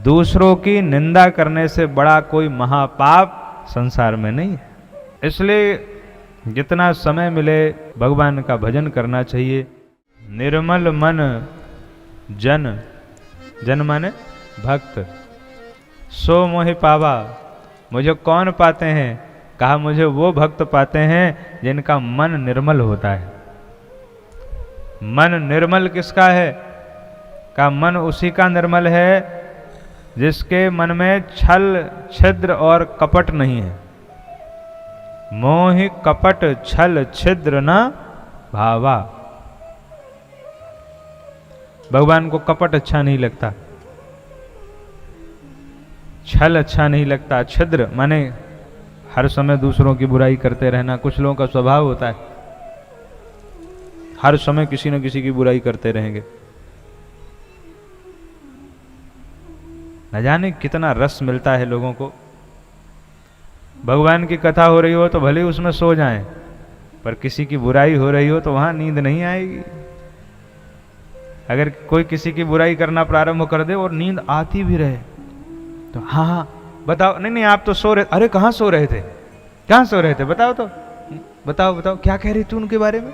दूसरों की निंदा करने से बड़ा कोई महापाप संसार में नहीं है। इसलिए जितना समय मिले भगवान का भजन करना चाहिए। निर्मल मन जन, जन माने भक्त, सो मोहि पावा, मुझे कौन पाते हैं? कहा मुझे वो भक्त पाते हैं जिनका मन निर्मल होता है। मन निर्मल किसका है? का मन उसी का निर्मल है जिसके मन में छल छिद्र और कपट नहीं है। मोहि कपट छल छिद्र न भावा। भगवान को कपट अच्छा नहीं लगता, छल अच्छा नहीं लगता। छिद्र माने हर समय दूसरों की बुराई करते रहना। कुछ लोगों का स्वभाव होता है हर समय किसी न किसी की बुराई करते रहेंगे। न जाने कितना रस मिलता है लोगों को। भगवान की कथा हो रही हो तो भले उसमें सो जाएं, पर किसी की बुराई हो रही हो तो वहां नींद नहीं आएगी। अगर कोई किसी की बुराई करना प्रारंभ कर दे और नींद आती भी रहे तो हाँ हाँ बताओ, नहीं नहीं आप तो सो रहे। अरे कहाँ सो रहे थे? कहाँ सो रहे थे? बताओ तो, बताओ बताओ क्या कह रही थी उनके बारे में?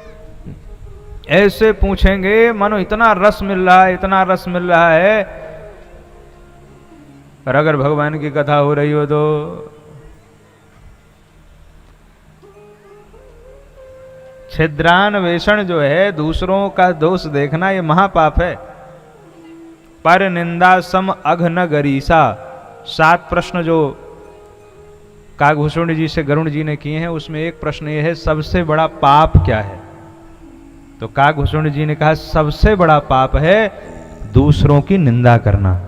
ऐसे पूछेंगे मानो इतना रस मिल रहा है, इतना रस मिल रहा है। पर अगर भगवान की कथा हो रही हो तो छिद्रान्वेषण जो है, दूसरों का दोष देखना, ये महापाप है। पर निंदा सम अघ न गरीसा। 7 प्रश्न जो काकभूषुंड जी से गरुण जी ने किए हैं, उसमें एक प्रश्न ये है, सबसे बड़ा पाप क्या है? तो काकभूषुंड जी ने कहा सबसे बड़ा पाप है दूसरों की निंदा करना।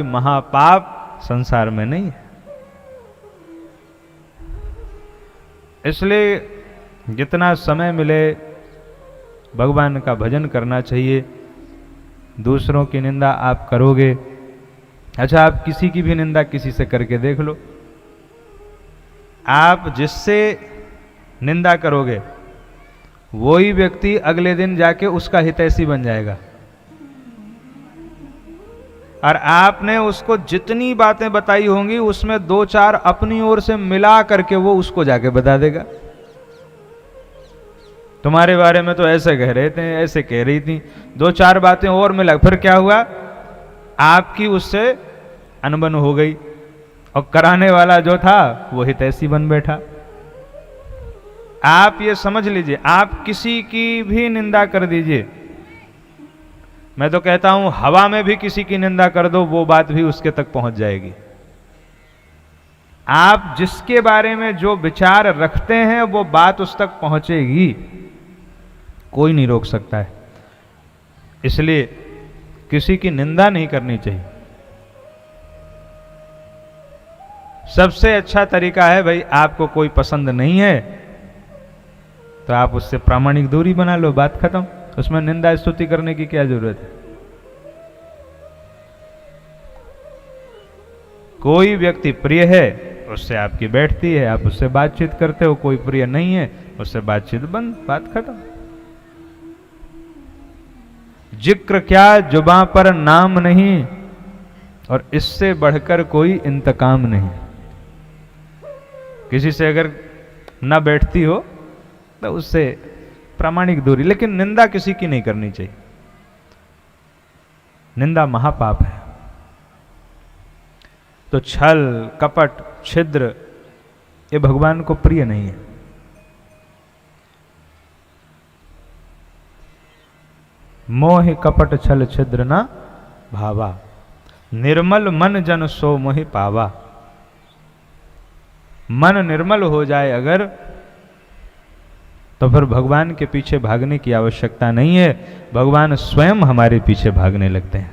महापाप संसार में नहीं है। इसलिए जितना समय मिले भगवान का भजन करना चाहिए। दूसरों की निंदा आप करोगे, अच्छा आप किसी की भी निंदा किसी से करके देख लो। आप जिससे निंदा करोगे वही व्यक्ति अगले दिन जाके उसका हितैषी बन जाएगा। और आपने उसको जितनी बातें बताई होंगी उसमें 2-4 अपनी ओर से मिला करके वो उसको जाके बता देगा। तुम्हारे बारे में तो ऐसे कह रहे थे, ऐसे कह रही थी, 2-4 बातें और मिला, फिर क्या हुआ? आपकी उससे अनबन हो गई और कराने वाला जो था वो हितैषी बन बैठा। आप ये समझ लीजिए, आप किसी की भी निंदा कर दीजिए, मैं तो कहता हूं हवा में भी किसी की निंदा कर दो, वो बात भी उसके तक पहुंच जाएगी। आप जिसके बारे में जो विचार रखते हैं वो बात उस तक पहुंचेगी, कोई नहीं रोक सकता है। इसलिए किसी की निंदा नहीं करनी चाहिए। सबसे अच्छा तरीका है भाई, आपको कोई पसंद नहीं है तो आप उससे प्रामाणिक दूरी बना लो, बात खत्म। उसमें निंदा स्तुति करने की क्या जरूरत है? कोई व्यक्ति प्रिय है उससे आपकी बैठती है, आप उससे बातचीत करते हो। कोई प्रिय नहीं है उससे बातचीत बंद, बात खत्म। जिक्र क्या जुबां पर नाम नहीं, और इससे बढ़कर कोई इंतकाम नहीं। किसी से अगर ना बैठती हो तो उससे प्रामाणिक दूरी, लेकिन निंदा किसी की नहीं करनी चाहिए। निंदा महापाप है। तो छल कपट छिद्र ये भगवान को प्रिय नहीं है। मोहि कपट छल छिद्र न भावा, निर्मल मन जन सो मोहि पावा। मन निर्मल हो जाए अगर, तो फिर भगवान के पीछे भागने की आवश्यकता नहीं है। भगवान स्वयं हमारे पीछे भागने लगते हैं।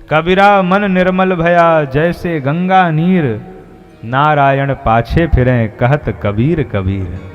कबीरा मन निर्मल भया जैसे गंगा नीर, नारायण पाछे फिरें कहत कबीर कबीर।